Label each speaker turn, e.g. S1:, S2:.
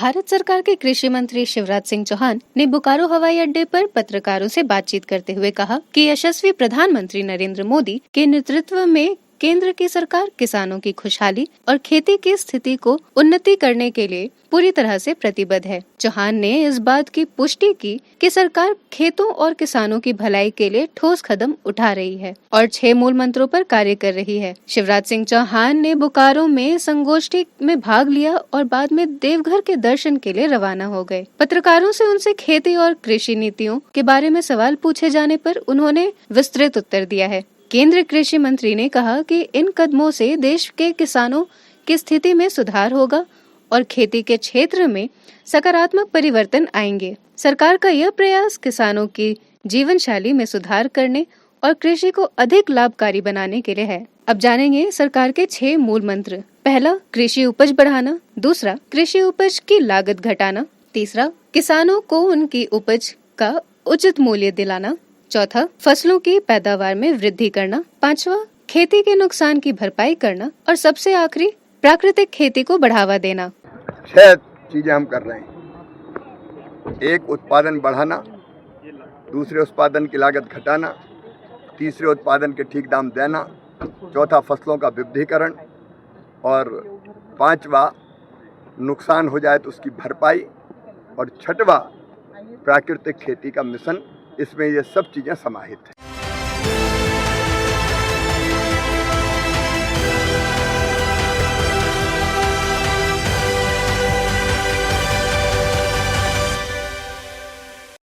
S1: भारत सरकार के कृषि मंत्री शिवराज सिंह चौहान ने बोकारो हवाई अड्डे पर पत्रकारों से बातचीत करते हुए कहा कि यशस्वी प्रधानमंत्री नरेंद्र मोदी के नेतृत्व में केंद्र की सरकार किसानों की खुशहाली और खेती की स्थिति को उन्नति करने के लिए पूरी तरह से प्रतिबद्ध है। चौहान ने इस बात की पुष्टि की कि सरकार खेतों और किसानों की भलाई के लिए ठोस कदम उठा रही है और 6 मूल मंत्रों पर कार्य कर रही है। शिवराज सिंह चौहान ने बोकारो में संगोष्ठी में भाग लिया और बाद में देवघर के दर्शन के लिए रवाना हो गए। पत्रकारों से उनसे खेती और कृषि नीतियों के बारे में सवाल पूछे जाने पर उन्होंने विस्तृत उत्तर दिया है। केंद्रीय कृषि मंत्री ने कहा कि इन कदमों से देश के किसानों की स्थिति में सुधार होगा और खेती के क्षेत्र में सकारात्मक परिवर्तन आएंगे। सरकार का यह प्रयास किसानों की जीवन शैली में सुधार करने और कृषि को अधिक लाभकारी बनाने के लिए है। अब जानेंगे सरकार के 6 मूल मंत्र। पहला, कृषि उपज बढ़ाना। दूसरा, कृषि उपज की लागत घटाना। तीसरा, किसानों को उनकी उपज का उचित मूल्य दिलाना। चौथा, फसलों की पैदावार में वृद्धि करना। पांचवा, खेती के नुकसान की भरपाई करना। और सबसे आखिरी, प्राकृतिक खेती को बढ़ावा देना।
S2: 6 चीजें हम कर रहे हैं। एक, उत्पादन बढ़ाना। दूसरे, उत्पादन की लागत घटाना। तीसरे, उत्पादन के ठीक दाम देना। चौथा, फसलों का विविधीकरण। और पांचवा, नुकसान हो जाए तो उसकी भरपाई। और छठवा, प्राकृतिक खेती का मिशन। इसमें ये सब चीजें समाहित हैं।